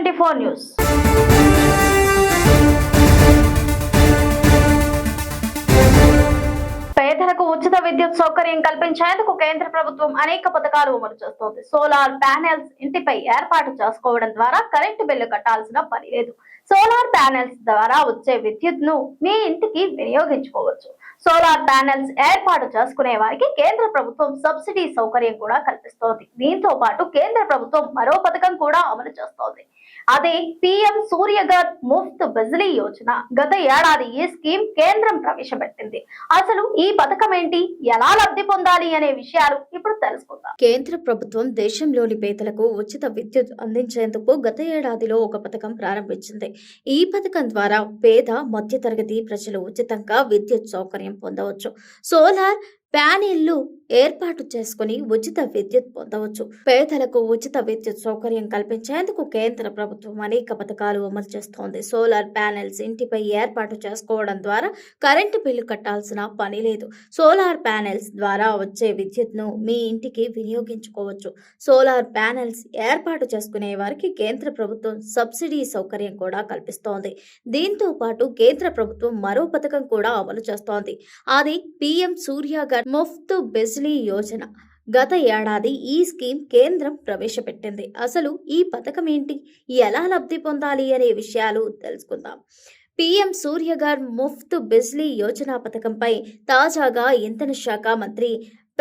N24 news. పేదలకు ఉచిత విద్యుత్ సౌకర్యం కల్పించేందుకు కేంద్ర ప్రభుత్వం అనేక పథకాలు అమలు చేస్తోంది. సోలార్ ప్యానెల్స్ ఇంటిపై ఏర్పాటు చేసుకోవడం ద్వారా కరెంటు బిల్లు కట్టాల్సిన పని లేదు. సోలార్ ప్యానెల్స్ ద్వారా వచ్చే విద్యుత్ ను మీ ఇంటికి వినియోగించుకోవచ్చు. సోలార్ ప్యానెల్స్ ఏర్పాటు చేసుకునే వారికి కేంద్ర ప్రభుత్వం సబ్సిడీ సౌకర్యం కూడా కల్పిస్తోంది. దీంతో పాటు కేంద్ర ప్రభుత్వం మరో పథకం కూడా అమలు చేస్తోంది. అదే పీఎం సూర్యఘర్ ముఫ్త్ బిజ్లీ యోజన. గత ఏడాది ఈ స్కీమ్ కేంద్రం ప్రవేశపెట్టింది. అసలు ఈ పథకం ఏంటి, ఎలా లబ్ధి పొందాలి అనే విషయాలు ఇప్పుడు తెలుసుకుందాం. కేంద్ర ప్రభుత్వం దేశంలోని పేదలకు ఉచిత విద్యుత్ అందించేందుకు గత ఏడాదిలో ఒక పథకం ప్రారంభించింది. ఈ పథకం ద్వారా పేద మధ్యతరగతి ప్రజలు ఉచితంగా విద్యుత్ సౌకర్యం పొందవచ్చు. సోలార్ ప్యానెళ్లు ఏర్పాటు చేసుకుని ఉచిత విద్యుత్ పొందవచ్చు. పేదలకు ఉచిత విద్యుత్ సౌకర్యం కల్పించేందుకు కేంద్ర ప్రభుత్వం అనేక పథకాలు అమలు చేస్తోంది. సోలార్ ప్యానెల్స్ ఇంటిపై ఏర్పాటు చేసుకోవడం ద్వారా కరెంటు బిల్లు కట్టాల్సిన పని లేదు. సోలార్ ప్యానెల్స్ ద్వారా వచ్చే విద్యుత్ ను మీ ఇంటికి వినియోగించుకోవచ్చు. సోలార్ ప్యానెల్స్ ఏర్పాటు చేసుకునే వారికి కేంద్ర ప్రభుత్వం సబ్సిడీ సౌకర్యం కూడా కల్పిస్తోంది. దీంతో పాటు కేంద్ర ప్రభుత్వం మరో పథకం కూడా అమలు చేస్తోంది. అది పీఎం సూర్యఘర్ ముఫ్త్ బిజ్లీ యోజన. గత ఏడాది ఈ స్కీమ్ కేంద్రం ప్రవేశపెట్టింది. అసలు ఈ పథకం ఏంటి, ఎలా లబ్ధి పొందాలి అనే విషయాలు తెలుసుకుందాం. పీఎం సూర్యఘర్ ముఫ్త్ బిజ్లీ యోజన పథకంపై తాజాగా ఇంధన శాఖ మంత్రి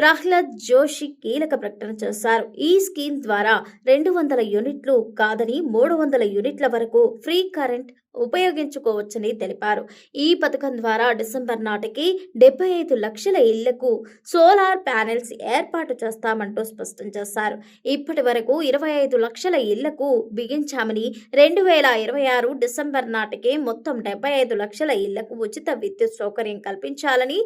ప్రహ్లాద్ జోషి కీలక ప్రకటన చేశారు. ఈ స్కీమ్ ద్వారా 200 యూనిట్లు కాదని 300 యూనిట్ల వరకు ఫ్రీ కరెంట్ ఉపయోగించుకోవచ్చని తెలిపారు. ఈ పథకం ద్వారా డిసెంబర్ నాటికి 75 లక్షల ఇళ్లకు సోలార్ ప్యానెల్స్ ఏర్పాటు చేస్తామంటూ స్పష్టం చేశారు. ఇప్పటి వరకు 25 లక్షల ఇళ్లకు బిగించామని 2026 డిసెంబర్ నాటికి మొత్తం 75 లక్షల ఇళ్లకు ఉచిత విద్యుత్ సౌకర్యం కల్పించాలని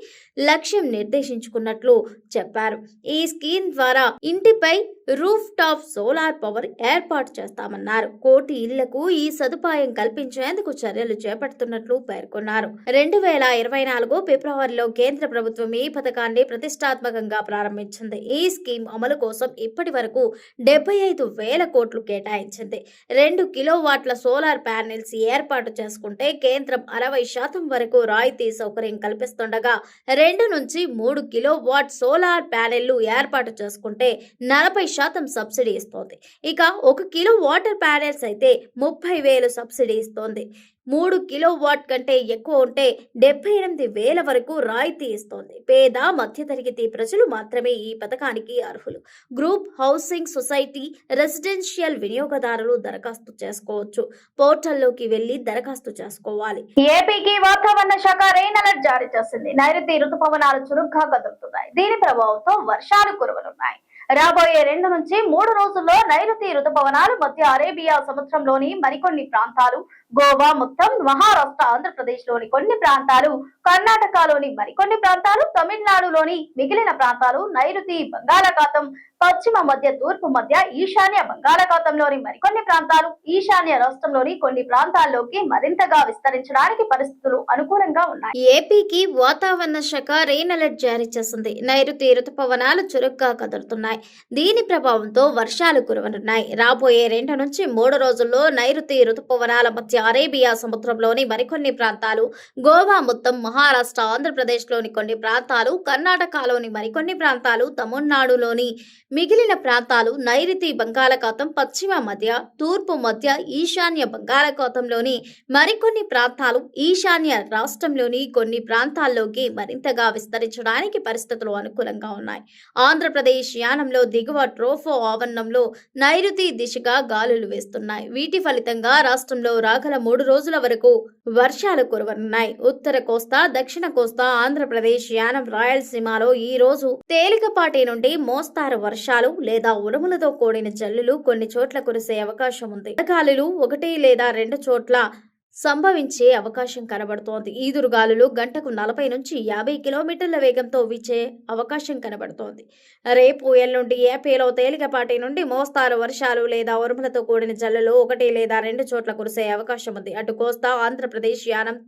లక్ష్యం నిర్దేశించుకున్నట్లు చెప్పారు. ఈ స్కీమ్ ద్వారా ఇంటిపై రూఫ్ టాప్ సోలార్ పవర్ ఏర్పాటు చేస్తామన్నారు. 1 కోటి ఇళ్లకు ఈ సదుపాయం కల్పించేందుకు చర్యలు చేపడుతున్నట్లు పేర్కొన్నారు. 2024 ఫిబ్రవరిలో కేంద్ర ప్రభుత్వం ఈ పథకాన్ని ప్రతిష్టాత్మకంగా ప్రారంభించింది. ఈ స్కీమ్ అమలు కోసం ఇప్పటి వరకు 75,000 కోట్లు కేటాయించింది. 2 కిలోవాట్ల సోలార్ ప్యానెల్స్ ఏర్పాటు చేసుకుంటే కేంద్రం 60% వరకు రాయితీ సౌకర్యం కల్పిస్తుండగా 2 నుంచి 3 కిలోవాట్ సోలార్ ప్యానెళ్లు ఏర్పాటు చేసుకుంటే 40% సబ్సిడీ ఇస్తోంది. ఇక 1 కిలో వాటర్ ప్యానెల్స్ అయితే 30,000 సబ్సిడీ ఇస్తోంది. 3 కిలోవాట్ కంటే ఎక్కువ ఉంటే 78,000 వరకు రాయితీ ఇస్తోంది. పేద మధ్యతరగతి ప్రజలు మాత్రమే ఈ పథకానికి అర్హులు. గ్రూప్ హౌసింగ్ సొసైటీ రెసిడెన్షియల్ వినియోగదారులు దరఖాస్తు చేసుకోవచ్చు. పోర్టల్లోకి వెళ్లి దరఖాస్తు చేసుకోవాలి. ఏపీకి వాతావరణ శాఖ రెయిన్ అలర్ట్ జారీ చేసింది. నైరుతి రుతుపవనాలు చురుగ్గా కదులుతున్నాయి. దీని ప్రభావంతో వర్షాలు కురవనున్నాయి. రాబోయే 2 నుంచి 3 రోజుల్లో నైరుతి రుతుపవనాలు మధ్య అరేబియా సముద్రంలోని మరికొన్ని ప్రాంతాలు, గోవా మొత్తం, మహారాష్ట్ర, ఆంధ్రప్రదేశ్ లోని కొన్ని ప్రాంతాలు, కర్ణాటకలోని మరికొన్ని ప్రాంతాలు, తమిళనాడులోని మిగిలిన ప్రాంతాలు, నైరుతి బంగాళాఖాతం, పశ్చిమ మధ్య తూర్పు మధ్య ఈశాన్య బంగాళాఖాతంలోని మరికొన్ని ప్రాంతాలు, ఈశాన్య రాష్ట్రంలోని కొన్ని ప్రాంతాల్లోకి మరింతగా విస్తరించడానికి పరిస్థితులు అనుకూలంగా ఉన్నాయి. ఏపీకి వాతావరణ శాఖ రెయిన్ అలర్ట్ జారీ చేసింది. నైరుతి రుతుపవనాలు చురుగ్గా కదులుతున్నాయి. దీని ప్రభావంతో వర్షాలు కురవనున్నాయి. రాబోయే 2 నుంచి 3 రోజుల్లో నైరుతి రుతుపవనాల మధ్య అరేబియా సముద్రంలోని మరికొన్ని ప్రాంతాలు, గోవా మొత్తం, మహారాష్ట్ర, ఆంధ్రప్రదేశ్ లోని కొన్ని ప్రాంతాలు, కర్ణాటకలోని మరికొన్ని ప్రాంతాలు, తమిళనాడులోని మిగిలిన ప్రాంతాలు, నైరుతి బంగాళాఖాతం, పశ్చిమ మధ్య తూర్పు మధ్య ఈశాన్య బంగాళాఖాతంలోని మరికొన్ని ప్రాంతాలు, ఈశాన్య రాష్ట్రంలోని కొన్ని ప్రాంతాల్లోకి మరింతగా విస్తరించడానికి పరిస్థితులు అనుకూలంగా ఉన్నాయి. ఆంధ్రప్రదేశ్ యానంలో దిగువ ట్రోఫో ఆవరణంలో నైరుతి దిశగా గాలులు వేస్తున్నాయి. వీటి ఫలితంగా రాష్ట్రంలో రాగల 3 రోజుల వరకు వర్షాలు కురవనున్నాయి. ఉత్తర కోస్తా, దక్షిణ కోస్తా, ఆంధ్రప్రదేశ్ యానం, రాయలసీమలో ఈ రోజు తేలికపాటి నుండి మోస్తారు వర్షాలు లేదా ఉరుములతో కూడిన జల్లులు కొన్ని చోట్ల కురిసే అవకాశం ఉంది. గాలులు 1 లేదా 2 చోట్ల సంభవించే అవకాశం కనబడుతోంది. ఈదురుగాలులు గంటకు 40 నుంచి 50 కిలోమీటర్ల వేగంతో వీచే అవకాశం కనబడుతోంది. రేపు ఎల్లుండి ఏపీలో తేలికపాటి నుండి మోస్తారు వర్షాలు లేదా ఉరుములతో కూడిన జల్లులు 1 లేదా 2 చోట్ల కురిసే అవకాశం ఉంది. అటు కోస్తా, ఆంధ్రప్రదేశ్ యానం,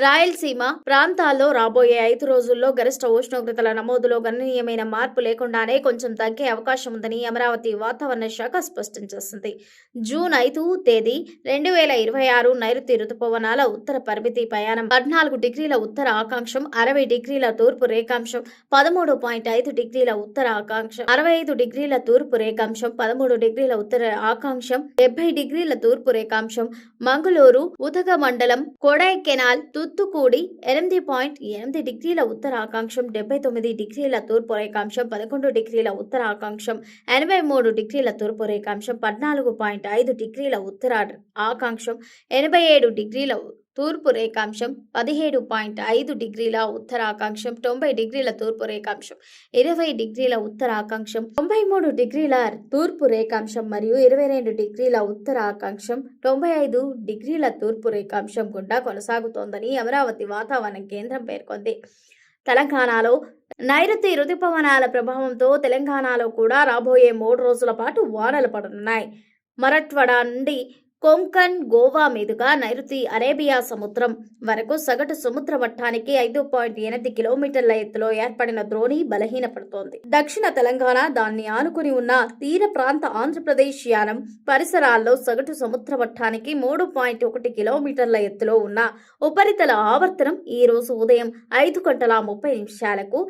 రాయలసీమ ప్రాంతాల్లో రాబోయే 5 రోజుల్లో గరిష్ట ఉష్ణోగ్రతల నమోదులో గణనీయమైన మార్పు లేకుండానే కొంచెం తగ్గే అవకాశం ఉందని అమరావతి వాతావరణ శాఖ స్పష్టం చేసింది. జూన్ 5 తేదీ 2026 నైరుతి రుతుపవనాల ఉత్తర పరిమితి ప్రయాణం 14 డిగ్రీల ఉత్తర ఆకాంక్షం, 60 డిగ్రీల తూర్పు రేఖాంశం, 13.5 డిగ్రీల ఉత్తర ఆకాంక్షం, 65 డిగ్రీల తూర్పు రేఖాంశం, 13 డిగ్రీల ఉత్తర ఆకాంక్షం, 70 డిగ్రీల తూర్పు రేఖాంశం, మంగళూరు, ఉదగమండలం, కొడైకెనాల్, తుత్తుకూడి 8.8 డిగ్రీల ఉత్తర ఆకాంక్షం, 79 డిగ్రీల తూర్పు రేఖాంశం, 11 డిగ్రీల ఉత్తర ఆకాంక్షం, 83 డిగ్రీల తూర్పు రేఖాంశం, 14.5 డిగ్రీల ఉత్తర ఆకాంక్షం, 87 డిగ్రీల తూర్పు రేఖాంశం, 17.5 డిగ్రీల ఉత్తర ఆకాంక్షం, 90 డిగ్రీల తూర్పు రేఖాంశం, 20 డిగ్రీల ఉత్తర ఆకాంక్షం, 93 డిగ్రీల తూర్పు రేఖాంశం మరియు 22 డిగ్రీల ఉత్తర ఆకాంక్షం, 95 డిగ్రీల తూర్పు రేఖాంశం గుండా కొనసాగుతోందని అమరావతి వాతావరణ కేంద్రం పేర్కొంది. తెలంగాణలో నైరుతి రుతుపవనాల ప్రభావంతో తెలంగాణలో కూడా రాబోయే 3 రోజుల పాటు వానలు పడనున్నాయి. మరాఠ్వాడా నుండి కొంకణ్, గోవా మీదుగా నైరుతి అరేబియా సముద్రం వరకు సగటు సముద్ర మట్టానికి 5.8 కిలోమీటర్ల ఎత్తులో ఏర్పడిన ద్రోణి బలహీనపడుతోంది. దక్షిణ తెలంగాణ, దాన్ని ఆనుకుని ఉన్న తీర ప్రాంత ఆంధ్రప్రదేశ్ యానం పరిసరాల్లో సగటు సముద్ర మట్టానికి 3.1 కిలోమీటర్ల ఎత్తులో ఉన్న ఉపరితల ఆవర్తనం ఈ రోజు ఉదయం 5:30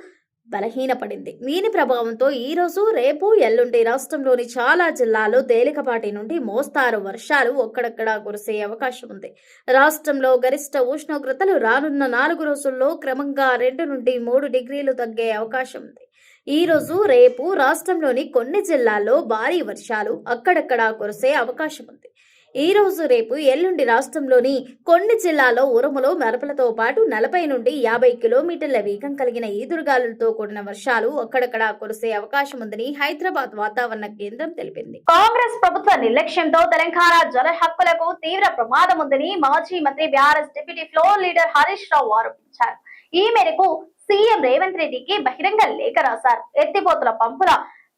బలహీనపడింది. దీని ప్రభావంతో ఈ రోజు, రేపు, ఎల్లుండి రాష్ట్రంలోని చాలా జిల్లాల్లో తేలికపాటి నుండి మోస్తారు వర్షాలు ఒక్కడక్కడా కురిసే అవకాశం ఉంది. రాష్ట్రంలో గరిష్ట ఉష్ణోగ్రతలు రానున్న 4 రోజుల్లో క్రమంగా 2 నుండి 3 డిగ్రీలు తగ్గే అవకాశం ఉంది. ఈ రోజు, రేపు రాష్ట్రంలోని కొన్ని జిల్లాల్లో భారీ వర్షాలు అక్కడక్కడా కురిసే అవకాశం ఉంది. ఈ రోజు, రేపు, ఎల్లుండి రాష్ట్రంలోని కొన్ని జిల్లాల్లో ఉరుములు, మెరుపులతో పాటు 40 నుండి 50 కిలోమీటర్ల వేగం కలిగిన ఈదురుగాలులతో కూడిన వర్షాలు అక్కడక్కడా కురిసే అవకాశం ఉందని హైదరాబాద్ వాతావరణ కేంద్రం తెలిపింది. కాంగ్రెస్ ప్రభుత్వ నిర్లక్ష్యంతో తెలంగాణ జల హక్కులకు తీవ్ర ప్రమాదం ఉందని మాజీ మంత్రి BRS deputy floor leader Harish Rao ఆరోపించారు. ఈ మేరకు సీఎం రేవంత్ రెడ్డికి బహిరంగ లేఖ రాశారు. ఎత్తిపోతల పంపుల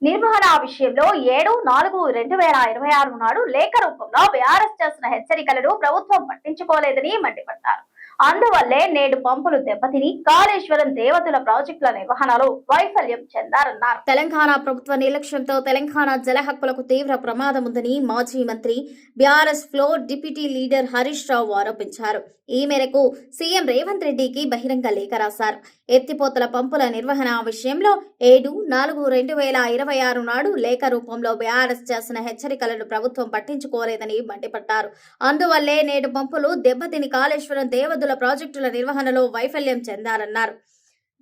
నిర్వహణ విషయంలో 7/4/2026 నాడు లేఖ రూపంలో బీఆర్ఎస్ చేసిన హెచ్చరికలను ప్రభుత్వం పట్టించుకోలేదని మండిపడ్డారు. అందువల్లే నేడు పంపులు దెబ్బతిని కాళేశ్వరం, దేవతుల ప్రాజెక్టుల నిర్వహణలో వైఫల్యం చెందారన్నారు. తెలంగాణ ప్రభుత్వ నిర్లక్ష్యంతో తెలంగాణ జల హక్కులకు తీవ్ర ప్రమాదం ఉందని మాజీ మంత్రి BRS floor deputy leader Harish Rao ఆరోపించారు. ఈ మేరకు సీఎం రేవంత్ రెడ్డికి బహిరంగ లేఖ రాశారు. ఎత్తిపోతల పంపుల నిర్వహణ విషయంలో 7/4/2026 నాడు లేఖ రూపంలో బీఆర్ఎస్ చేసిన హెచ్చరికలను ప్రభుత్వం పట్టించుకోలేదని మండిపడ్డారు. అందువల్లే నేడు పంపులు దెబ్బతిని కాళేశ్వరం, దేవదుల ప్రాజెక్టుల నిర్వహణలో వైఫల్యం చెందారన్నారు.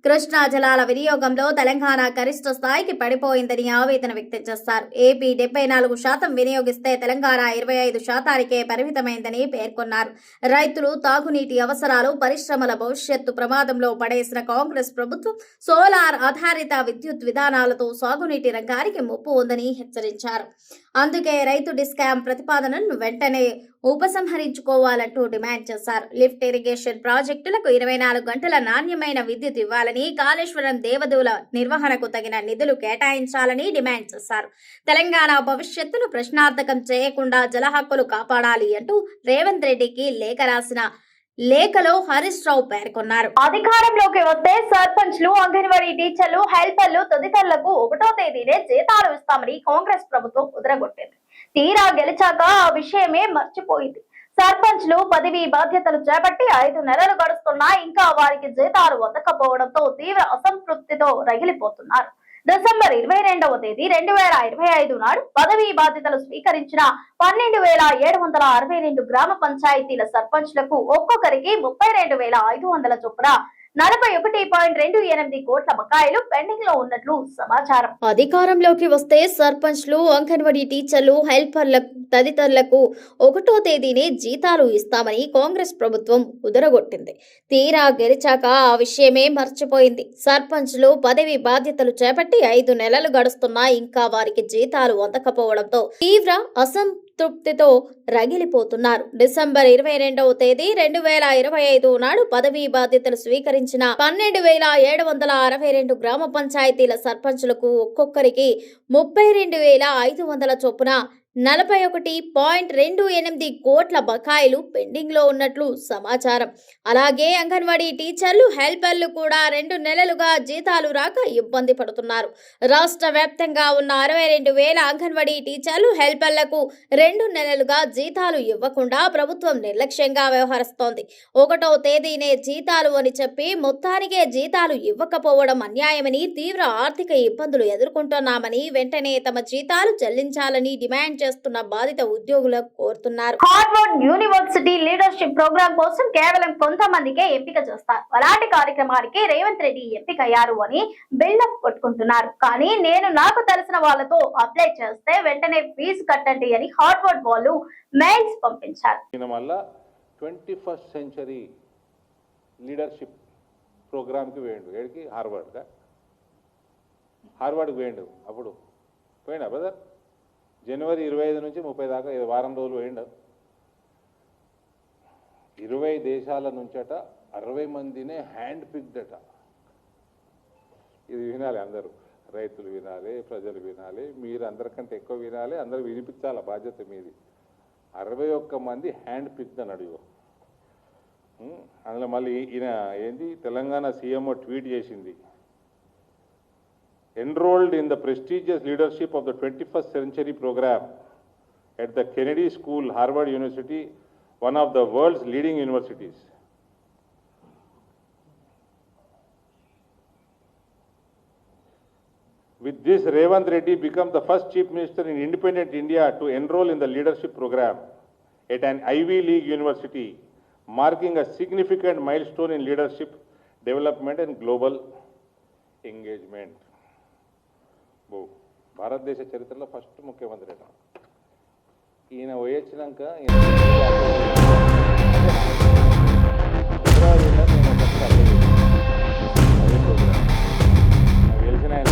కృష్ణా జలాల వినియోగంలో తెలంగాణ గరిష్ట స్థాయికి పడిపోయిందని ఆవేదన వ్యక్తం చేశారు. ఏపీ 74% వినియోగిస్తే తెలంగాణ 25%కే పరిమితమైందని పేర్కొన్నారు. రైతులు తాగునీటి అవసరాలు, పరిశ్రమల భవిష్యత్తు ప్రమాదంలో పడేసిన కాంగ్రెస్ ప్రభుత్వం సోలార్ ఆధారిత విద్యుత్ విధానాలతో సాగునీటి రంగానికి ముప్పు ఉందని హెచ్చరించారు. అందుకే రైతు డిస్కామ్ ప్రతిపాదనను వెంటనే ఉపసంహరించుకోవాలంటూ డిమాండ్ చేశారు. లిఫ్ట్ ఇరిగేషన్ ప్రాజెక్టులకు 24 గంటల నాణ్యమైన విద్యుత్ ఇవ్వాలని, కాళేశ్వరం, దేవదుల నిర్వహణకు తగిన నిధులు కేటాయించాలని డిమాండ్ చేశారు. తెలంగాణ భవిష్యత్తును ప్రశ్నార్థకం చేయకుండా జల హక్కులు కాపాడాలి అంటూ రేవంత్ రెడ్డికి లేఖ రాసిన లేఖలో హరీష్ రావు పేర్కొన్నారు. అధికారంలోకి వస్తే సర్పంచ్లు, అంగన్వాడీ టీచర్లు, హెల్పర్లు తదితరులకు 1వ తేదీనే జీతాలు ఇస్తామని కాంగ్రెస్ ప్రభుత్వం కుదరగొట్టింది. తీరా గెలిచాక ఆ విషయమే మర్చిపోయింది. సర్పంచ్లు పదవి బాధ్యతలు చేపట్టి 5 నెలలు గడుస్తున్నా ఇంకా వారికి జీతాలు అందకపోవడంతో తీవ్ర అసంతృప్తితో రగిలిపోతున్నారు. డిసెంబర్ 22వ తేదీ 2025 నాడు పదవీ బాధ్యతలు స్వీకరించిన 12,762 గ్రామ పంచాయతీల సర్పంచ్లకు ఒక్కొక్కరికి 32,500 చొప్పున 41.28 కోట్ల బకాయిలు పెండింగ్ లో ఉన్నట్లు సమాచారం. అధికారంలోకి వస్తే సర్పంచ్లు, అంగన్వాడీ టీచర్లు, హెల్పర్ల తదితరులకు 1వ తేదీనే జీతాలు ఇస్తామని కాంగ్రెస్ ప్రభుత్వం కుదరగొట్టింది. తీరా గెలిచాక ఆ విషయమే మర్చిపోయింది. సర్పంచ్లు పదవి బాధ్యతలు చేపట్టి 5 నెలలు గడుస్తున్నా ఇంకా వారికి జీతాలు అందకపోవడంతో తీవ్ర అసంతృప్తితో రగిలిపోతున్నారు. డిసెంబర్ 22వ తేదీ 2025 నాడు పదవీ బాధ్యతలు స్వీకరించిన 12,762 గ్రామ పంచాయతీల సర్పంచులకు ఒక్కొక్కరికి 32,500 చొప్పున 41.28 కోట్ల బకాయిలు పెండింగ్లో ఉన్నట్లు సమాచారం. అలాగే అంగన్వాడీ టీచర్లు, హెల్పర్లు కూడా 2 నెలలుగా జీతాలు రాక ఇబ్బంది పడుతున్నారు. రాష్ట్ర వ్యాప్తంగా ఉన్న 62,000 అంగన్వాడీ టీచర్లు, హెల్పర్లకు 2 నెలలుగా జీతాలు ఇవ్వకుండా ప్రభుత్వం నిర్లక్ష్యంగా వ్యవహరిస్తోంది. 1వ తేదీనే జీతాలు అని చెప్పి మొత్తానికే జీతాలు ఇవ్వకపోవడం అన్యాయమని, తీవ్ర ఆర్థిక ఇబ్బందులు ఎదుర్కొంటున్నామని, వెంటనే తమ జీతాలు చెల్లించాలని డిమాండ్ చేస్తున్న బాధిత ఉద్యోగులకు కోరుతున్నారు. హార్వర్డ్ యూనివర్సిటీ లీడర్షిప్ ప్రోగ్రాం కోసం కేవలం కొంతమందికే ఎంపిక చేస్తారు. అలాంటి కార్యక్రమానికి రేవంత్ రెడ్డి ఎంపికయ్యారు అని బిల్డప్ కొట్టుకుంటున్నారు. కానీ నేను నాకు తెలిసిన వాళ్ళతో అప్లై చేస్తే వెంటనే ఫీజు కట్టండి అని హార్వర్డ్ వాళ్ళు మెయిల్స్ పంపించారు. 21st సెంచరీ లీడర్షిప్ ప్రోగ్రామ్కి వేయండు. ఏడికి? హార్వర్డ్కి వేయండు. అప్పుడు పోయినా బ్రదర్? జనవరి 25 నుంచి 30 దాకా వారం రోజులు వేయండు. 20 దేశాల నుంచట 60 మందినే హ్యాండ్ పిక్డ్ అట. ఇది వినాలి అందరూ, రైతులు వినాలి, ప్రజలు వినాలి, మీరు అందరికంటే ఎక్కువ వినాలి, అందరూ వినిపించాలి, బాధ్యత మీది. 61 మంది హ్యాండ్ పిక్డ్ అని అడిగో. అందులో మళ్ళీ ఈయన ఏంది తెలంగాణ సీఎంఓ ట్వీట్ చేసింది, enrolled in the prestigious leadership of the 21st century program at the Kennedy School, Harvard University, one of the world's leading universities. With this, Revanth Reddy became the first chief minister in independent India to enroll in the leadership program at an Ivy League university, marking a significant milestone in leadership development and global engagement. భారతదేశ చరిత్రలో first ముఖ్యమంత్రి అట. ఈయన వచ్చినాక గెలిచిన ఆయన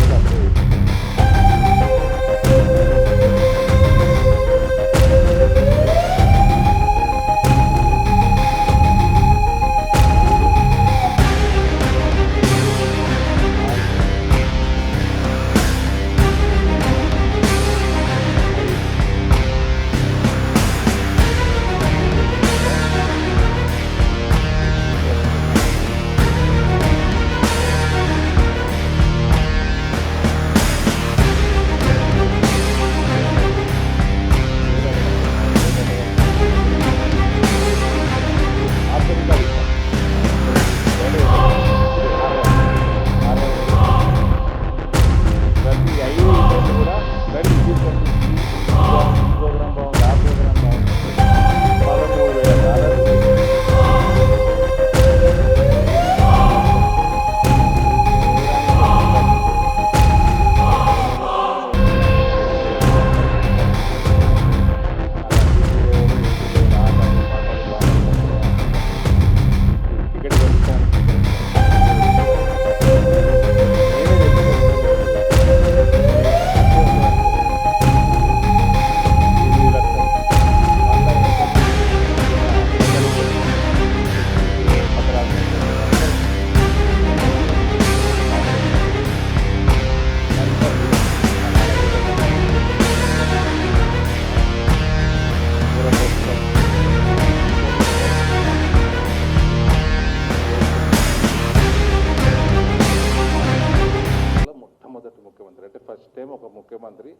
first time ఒక ముఖ్యమంత్రి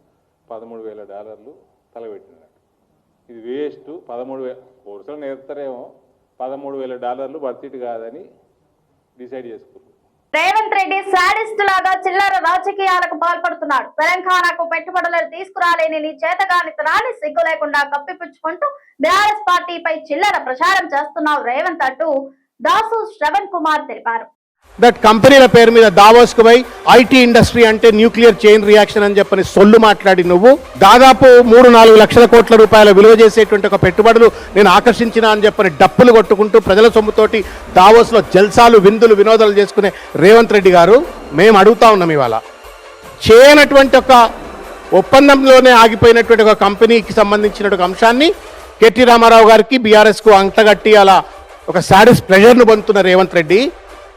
$13,000 తలబెట్టినాడు. ఇది వేస్ట్. 13,000 కోర్సులు నేర్పుతారేమో, $13,000 భర్తీటి కాదని డిసైడ్ చేసుకున్నారు. రేవంత్ రెడ్డి సాడిస్ట్ లాగా చిల్లర రాజకీయాలకు పాల్పడుతున్నాడు. తెలంగాణకు పెట్టుబడులు తీసుకురాలేని నీ చేతగానితనాన్ని సిగ్గు లేకుండా కప్పిపుచ్చుకుంటూ బీఆర్ఎస్ పార్టీపై చిల్లర ప్రచారం చేస్తున్నావు రేవంత్ అంటూ దాసు శ్రవణ్ కుమార్ తెలిపారు. దట్ కంపెనీల పేరు మీద దావోస్కు పోయి ఐటీ ఇండస్ట్రీ అంటే న్యూక్లియర్ చైన్ రియాక్షన్ అని చెప్పని సొల్లు మాట్లాడి నువ్వు దాదాపు 3-4 లక్షల కోట్ల రూపాయల విలువ చేసేటువంటి ఒక పెట్టుబడులు నేను ఆకర్షించిన అని చెప్పని డప్పులు కొట్టుకుంటూ ప్రజల సొమ్ముతోటి దావోస్లో జల్సాలు, విందులు, వినోదాలు చేసుకునే రేవంత్ రెడ్డి గారు, మేము అడుగుతా ఉన్నాం ఇవాళ చేయనటువంటి ఒక ఒప్పందంలోనే ఆగిపోయినటువంటి ఒక కంపెనీకి సంబంధించిన ఒక అంశాన్ని కెటి రామారావు గారికి, బీఆర్ఎస్కు అంటగట్టి అలా ఒక సాడిస్ట్ ప్రెషర్ను పొందుతున్న రేవంత్ రెడ్డి,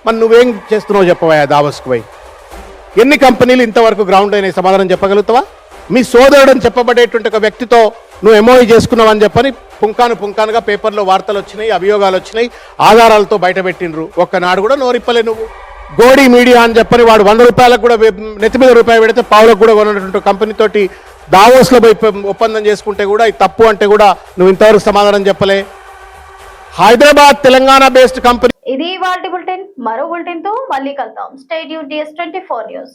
మరి నువ్వేం చేస్తున్నావు చెప్పవా? దావోస్కు పోయి ఎన్ని కంపెనీలు ఇంతవరకు గ్రౌండ్ అయిన సమాధానం చెప్పగలుగుతావా? మీ సోదరుడని చెప్పబడేటువంటి ఒక వ్యక్తితో నువ్వు ఎంఓఈ చేసుకున్నావు అని చెప్పని పుంకానుగా పేపర్లో వార్తలు వచ్చినాయి, అభియోగాలు వచ్చినాయి, ఆధారాలతో బయటపెట్టిండ్రు. ఒక్కనాడు కూడా నోరిప్పలే నువ్వు. గోడి మీడియా అని చెప్పని వాడు 100 రూపాయలకు కూడా నెత్తి మీద రూపాయి పెడితే పావులకు కూడా కొన్నటువంటి కంపెనీ తోటి దావోస్లో పోయి ఒప్పందం చేసుకుంటే కూడా ఇది తప్పు అంటే కూడా నువ్వు ఇంతవరకు సమాధానం చెప్పలే. Hyderabad Telangana based company. ఇది వాటి బులెటిన్. మరో బులెటిన్ తో మళ్ళీ కలుద్దాం. Stay tuned DS24 news.